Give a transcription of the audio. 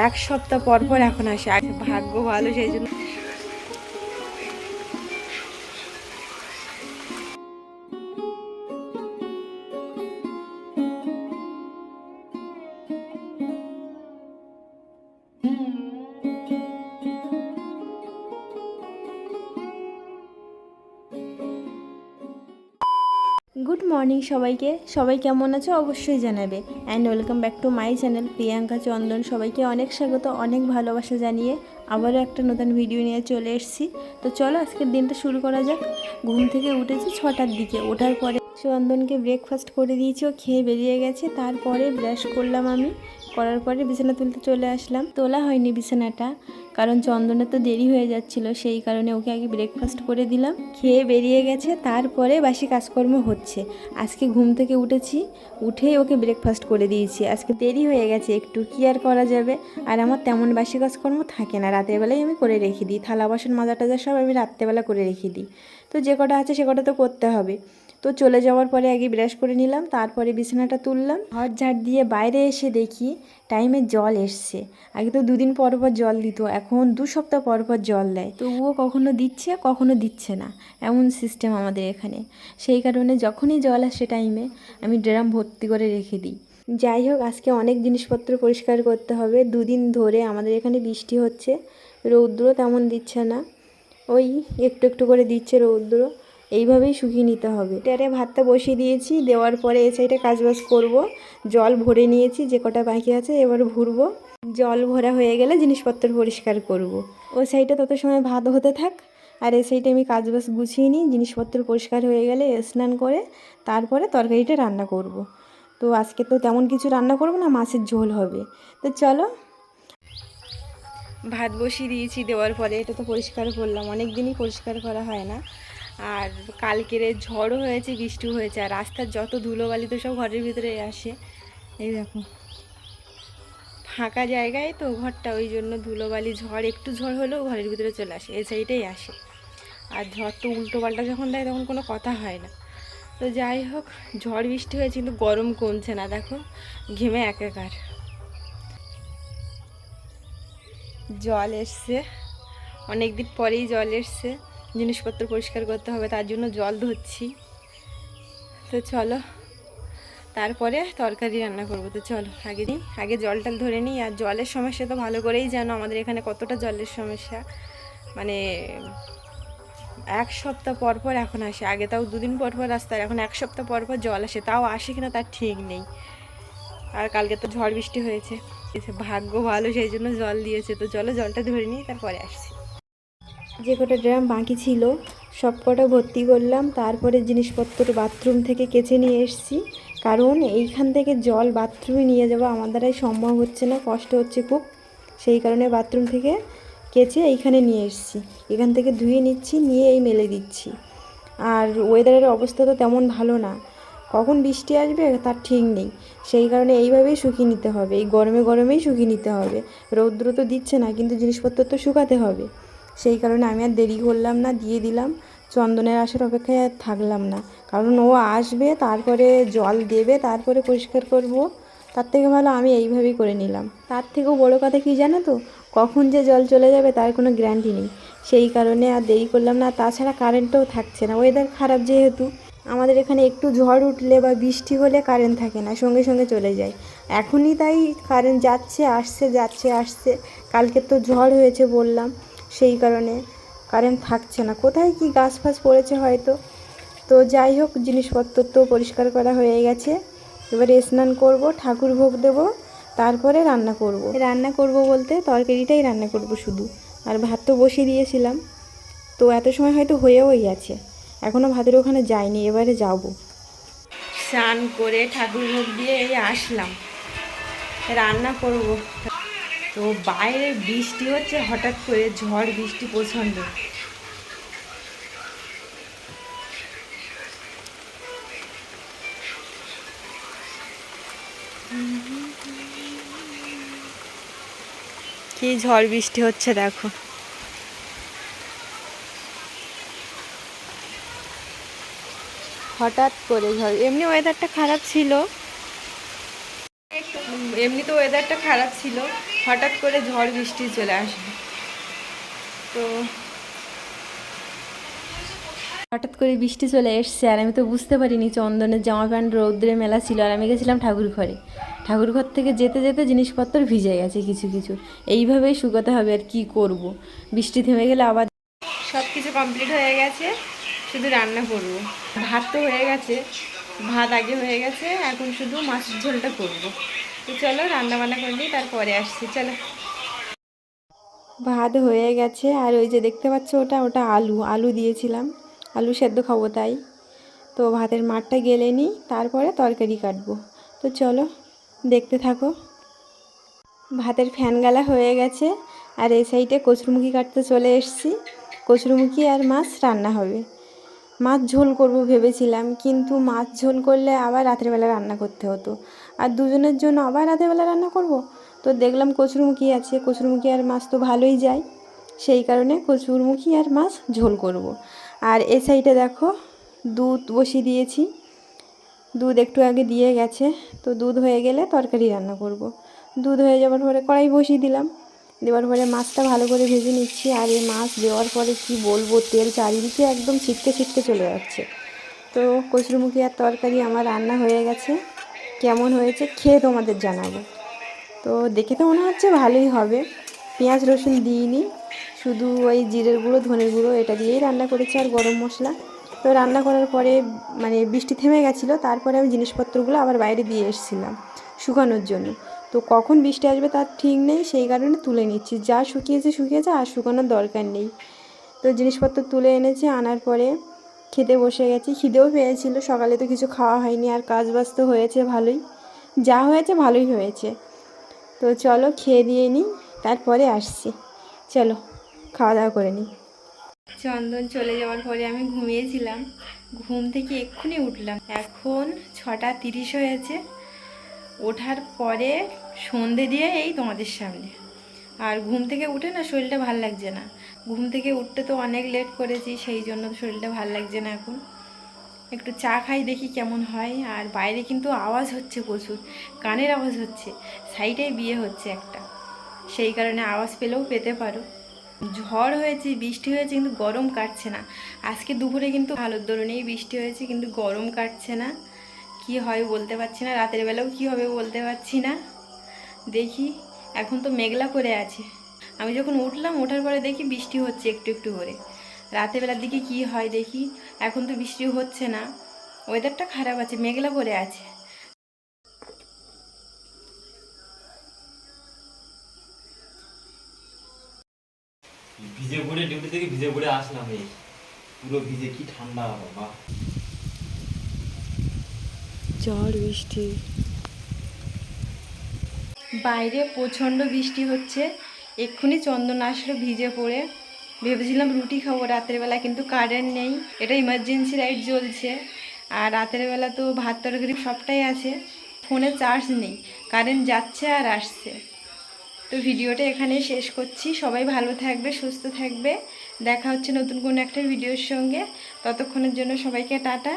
এক সপ্তাহ পর পর এখন আসে। ভাগ্য ভালো সেই জন্য। গুড মর্নিং সবাইকে, সবাই কেমন আছো অবশ্যই জানাবে। And welcome back to my channel Priyanka Chandan. সবাইকে অনেক স্বাগত, অনেক ভালোবাসা জানিয়ে আবারও একটা নতুন ভিডিও নিয়ে চলে এসেছি। তো চলো আজকের দিনটা শুরু করা যাক। ঘুম থেকে উঠেছি 6টার দিকে। ওঠার পরে চন্দনকে ব্রেকফাস্ট করে দিয়েছি, ও খেয়ে বেরিয়ে গেছে। তারপরে ব্রাশ করলাম আমি, করার পরে বিছানা তুলতে চলে আসলাম। তোলা হয়নি বিছানাটা, কারণ চন্দনের তো দেরি হয়ে যাচ্ছিল, সেই কারণে ওকে আগে ব্রেকফাস্ট করে দিলাম। খেয়ে বেরিয়ে গেছে, তারপরে বাসি কাজকর্ম হচ্ছে। আজকে ঘুম থেকে উঠেছি, উঠেই ওকে ব্রেকফাস্ট করে দিয়েছি। আজকে দেরি হয়ে গেছে একটু, কি আর করা যাবে। আর আমার তেমন বাসি কাজকর্ম থাকে না, রাতের বেলায় আমি করে রেখে দিই। থালা বাসন মাজা টাজা সব আমি রাত্রেবেলা করে রেখে দিই। তো যে কটা আছে সে কটা তো করতে হবে। তো চলে যাওয়ার পরে আগে ব্রাশ করে নিলাম, তারপরে বিছানাটা তুললাম। ঘর ঝাড় দিয়ে বাইরে এসে দেখি টাইমে জল এসছে। আগে তো 2 দিন পর পর জল দিত, এখন 2 সপ্তাহ পর পর জল দেয়। তবুও কখনো দিচ্ছে কখনো দিচ্ছে না, এমন সিস্টেম আমাদের এখানে। সেই কারণে যখনই জল আসে টাইমে আমি ড্রাম ভর্তি করে রেখে দিই। যাই হোক, আজকে অনেক জিনিসপত্র পরিষ্কার করতে হবে। 2 দিন ধরে আমাদের এখানে বৃষ্টি হচ্ছে, রৌদ্র তেমন দিচ্ছে না, ওই একটু একটু করে দিচ্ছে রৌদ্র। এইভাবেই শুকিয়ে নিতে হবে। এটারে ভাতটা বসিয়ে দিয়েছি, দেওয়ার পরে এই সাইডে কাজবাজ করব। জল ভরে নিয়েছি, যে কটা বাকি আছে এবার ভরবো। জল ভরা হয়ে গেলে জিনিসপত্র পরিষ্কার করব। ওই সাইডে তত সময় ভাত হতে থাক, আর এই সাইডে আমি কাজবাজ গুছিয়ে নিই। জিনিসপত্র পরিষ্কার হয়ে গেলে স্নান করে তারপরে তরকারিটা রান্না করব। তো আজকে তো তেমন কিছু রান্না করব না, মাছের ঝোল হবে। তো চলো, ভাত বসিয়ে দিয়েছি। দেওয়ার পরে এটা তো পরিষ্কার করলাম, অনেক দিনই পরিষ্কার করা হয় না। আর কালকের ঝড়ও হয়েছে, বৃষ্টিও হয়েছে, আর রাস্তার যত ধুলোবালি তো সব ঘরের ভিতরে আসে। এই দেখো, ফাঁকা জায়গায় তো ঘরটা, ওই জন্য ধুলোবালি, ঝড় একটু ঝড় হলেও ঘরের ভিতরে চলে আসে, এই সাইডেই আসে। আর ঝড় তো উল্টো পাল্টা যখন দেয় তখন কোনো কথা হয় না। তো যাই হোক, ঝড় বৃষ্টি হয়েছে কিন্তু গরম কমছে না, দেখো ঘেমে একাকার। জল এসছে, অনেক দিন পরেই জল এসছে। জিনিসপত্র পরিষ্কার করতে হবে, তার জন্য জল ধরছি। তো চলো, তারপরে তরকারি রান্না করবো। তো চলো আগে জলটা ধরে নিই। আর জলের সমস্যা তো ভালো করেই জানো আমাদের এখানে কতটা জলের সমস্যা। মানে 1 সপ্তাহ পর পর এখন আসে। আগে তাও 2 দিন পর পর আসতে, এখন 1 সপ্তাহ পর পর জল আসে, তাও আসে কিনা তার ঠিক নেই। আর কালকে তো ঝড় বৃষ্টি হয়েছে, ভাগ্য ভালো সেই জন্য জল দিয়েছে। তো চলো জলটা ধরে নিই, তারপরে আসছি। যে কটা ড্রাম বাকি ছিল সব কটা ভর্তি করলাম। তারপরে জিনিসপত্র বাথরুম থেকে কেচে নিয়ে এসেছি, কারণ এইখান থেকে জল বাথরুমে নিয়ে যাওয়া আমার দ্বারাই সম্ভব হচ্ছে না, কষ্ট হচ্ছে খুব। সেই কারণে বাথরুম থেকে কেচে এইখানে নিয়ে এসেছি, এখান থেকে ধুয়ে নিচ্ছি, নিয়ে এই মেলে দিচ্ছি। আর ওয়েদারের অবস্থা তো তেমন ভালো না, কখন বৃষ্টি আসবে তার ঠিক নেই। সেই কারণে এইভাবেই শুকিয়ে নিতে হবে, এই গরমে গরমেই শুকিয়ে নিতে হবে। রৌদ্র তো দিচ্ছে না, কিন্তু জিনিসপত্র তো শুকাতে হবে। সেই কারণে আমি আর দেরি করলাম না, দিয়ে দিলাম। চন্দনের আসার অপেক্ষায় আর থাকলাম না, কারণ ও আসবে, তারপরে জল দেবে, তারপরে পরিষ্কার করব। তার থেকে ভালো আমি এইভাবেই করে নিলাম। তার থেকেও বড় কথা কি জানো তো, কখন যে জল চলে যাবে তার কোনো গ্যারান্টি নেই। সেই কারণে আর দেরি করলাম না। তাছাড়া কারেন্টও থাকছে না, ওয়েদার খারাপ যেহেতু। আমাদের এখানে একটু ঝড় উঠলে বা বৃষ্টি হলে কারেন্ট থাকে না, সঙ্গে সঙ্গে চলে যায়। এখনই তাই কারেন্ট যাচ্ছে আসছে, যাচ্ছে আসছে। কালকে তো ঝড় হয়েছে বললাম, সেই কারণে কারেন্ট থাকছে না। কোথায় কি গাছ ফাছ পড়েছে হয়তো। তো যাই হোক, জিনিসপত্র তো পরিষ্কার করা হয়ে গেছে। এবারে স্নান করব, ঠাকুর ভোগ দেব, তারপরে রান্না করব। রান্না করব বলতে তরকারিটাই রান্না করব শুধু, আর ভাত তো বসিয়ে দিয়েছিলাম। তো এত সময় হয়তো হয়েও গেছে, এখনও ভাতের ওখানে যাইনি, এবারে যাব। স্নান করে ঠাকুর ভোগ দিয়ে এই আসলাম, রান্না করব। তো বাইরে বৃষ্টি হচ্ছে, হঠাৎ করে ঝড় বৃষ্টি প্রচণ্ড। কি ঝড় বৃষ্টি হচ্ছে দেখো, হঠাৎ করে ঝড়। এমনি ওয়েদারটা খারাপ ছিল, এমনি তো ওয়েদারটা খারাপ ছিল, হঠাৎ করে ঝড় বৃষ্টি চলে আসবে। তো হঠাৎ করে বৃষ্টি চলে এসছে, আর আমি তো বুঝতে পারিনি চন্দনের জামা প্যান্ট রৌদ্রে মেলা ছিল, আর আমি গেছিলাম ঠাকুর ঘরে। ঠাকুর ঘর থেকে যেতে যেতে জিনিসপত্র ভিজে গেছে কিছু কিছু। এইভাবেই শুকাতে হবে, আর কি করব। বৃষ্টি থেমে গেলে আবার সব কিছু কমপ্লিট হয়ে গেছে, শুধু রান্না করব। ভাত তো হয়ে গেছে, ভাত আগে হয়ে গেছে, এখন শুধু মাছের ঝোলটা করব। তো চলো রান্না বান্না করে নিই, তারপরে আসছি। চলো। ভাত হয়ে গেছে, আর ওই যে দেখতে পাচ্ছ ওটা ওটা আলু আলু দিয়েছিলাম, আলু সেদ্ধ খাবো তাই। তো ভাতের মাঠটা গেলে নিই, তারপরে তরকারি কাটবো। তো চলো দেখতে থাকো। ভাতের ফ্যান গালা হয়ে গেছে, আর এই সাইডে কচুরমুখী কাটতে চলে এসেছি। কচুরমুখী আর মাছ রান্না হবে। মাছ ঝোল করব ভেবেছিলাম, কিন্তু মাছ ঝোল করলে আবার রাত্রেবেলা রান্না করতে হতো, আর দুজনের জন্য আবার রাত্রেবেলা রান্না করব। তো দেখলাম কচুরমুখী আছে, কচুরমুখী আর মাছ তো ভালোই যায়, সেই কারণে কচুরমুখী আর মাছ ঝোল করব। আর এ সাইডে দেখো দুধ বসিয়ে দিয়েছি, দুধ একটু আগে দিয়ে গেছে। তো দুধ হয়ে গেলে তরকারি রান্না করব। দুধ হয়ে যাওয়ার পরে কড়াই বসিয়ে দিলাম, দেওয়ার পরে মাছটা ভালো করে ভেজে নিচ্ছি। আর এই মাছ দেওয়ার পরে কি বলবো, তেল চারিদিকে একদম ছিটকে ছিটকে চলে যাচ্ছে। তো কচুরমুখী আর তরকারি আমার রান্না হয়ে গেছে। কেমন হয়েছে খেয়ে তোমাদের জানাবো। তো দেখে তো মনে হচ্ছে ভালোই হবে। পেঁয়াজ রসুন দিইনি, শুধু ওই জিরের গুঁড়ো ধনের গুঁড়ো এটা দিয়েই রান্না করেছি, আর গরম মশলা। তো রান্না করার পরে মানে বৃষ্টি থেমে গেছিলো, তারপরে আমি জিনিসপত্রগুলো আবার বাইরে দিয়ে এসেছিলাম শুকানোর জন্য। তো কখন বৃষ্টি আসবে তার ঠিক নেই, সেই কারণে তুলে নিচ্ছি। যা শুকিয়েছে শুকিয়েছে, আর শুকানোর দরকার নেই। তো জিনিসপত্র তুলে এনেছি, আনার পরে খেতে বসে গেছি। খিদেও পেয়েছিল, সকালে তো কিছু খাওয়া হয়নি, আর কাজ বাজ তো হয়েছে ভালোই, যা হয়েছে ভালোই হয়েছে। তো চলো খেয়ে দিয়ে নিই, তারপরে আসছি। চলো খাওয়া দাওয়া করে নিই। চন্দন চলে যাওয়ার পরে আমি ঘুমিয়েছিলাম, ঘুম থেকে এক্ষুনি উঠলাম। এখন 6:30 হয়েছে। ওঠার পরে সন্ধে দিয়ে এই তোমাদের সামনে। আর ঘুম থেকে উঠে না শরীরটা ভাল লাগছে না। ঘুম থেকে উঠতে তো অনেক লেট করেছি, সেই জন্য শরীরটা ভাল লাগছে না এখন। একটু চা খাই, দেখি কেমন হয়। আর বাইরে কিন্তু আওয়াজ হচ্ছে প্রচুর, কানের আওয়াজ হচ্ছে। সাইডে বিয়ে হচ্ছে একটা, সেই কারণে আওয়াজ পেলেও পেতে পারো। ঝড় হয়েছে, বৃষ্টি হয়েছে, কিন্তু গরম কাটছে না। আজকে দুপুরে কিন্তু আলোর দরুনেই বৃষ্টি হয়েছে, কিন্তু গরম কাটছে না। কি হয় বলতে পারছি না, রাতের বেলাও কি হবে বলতে পারছি না। দেখি, এখন তো মেঘলা করে আছে। আমি যখন উঠলাম, ওঠার পরে দেখি বৃষ্টি হচ্ছে একটু একটু করে। রাতের বেলার দিকে কি হয় দেখি। এখন তো বৃষ্টি হচ্ছে না, ওয়েদারটা খারাপ আছে, মেঘলা করে আছে। ভিজে পড়ে ডিউটি থেকে ভিজে পড়ে আসলাম, এই পুরো ভিজে, কি ঠান্ডা বাবা। ঝড় বৃষ্টি, বাইরে প্রচণ্ড বৃষ্টি হচ্ছে। এক্ষুনি চন্দন আসলো ভিজে পড়ে। ভেবেছিলাম রুটি খাবো রাতের বেলা, কিন্তু কারেন্ট নেই, এটা ইমার্জেন্সি লাইট জ্বলছে। আর রাতের বেলা তো ভাত তরকারি সবটাই আছে, ফোনে চার্জ নেই, কারেন্ট যাচ্ছে আর আসছে। তো ভিডিওটা এখানেই শেষ করছি। সবাই ভালো থাকবে, সুস্থ থাকবে। দেখা হচ্ছে নতুন কোনো একটা ভিডিওর সঙ্গে। ততক্ষণের জন্য সবাইকে টাটা।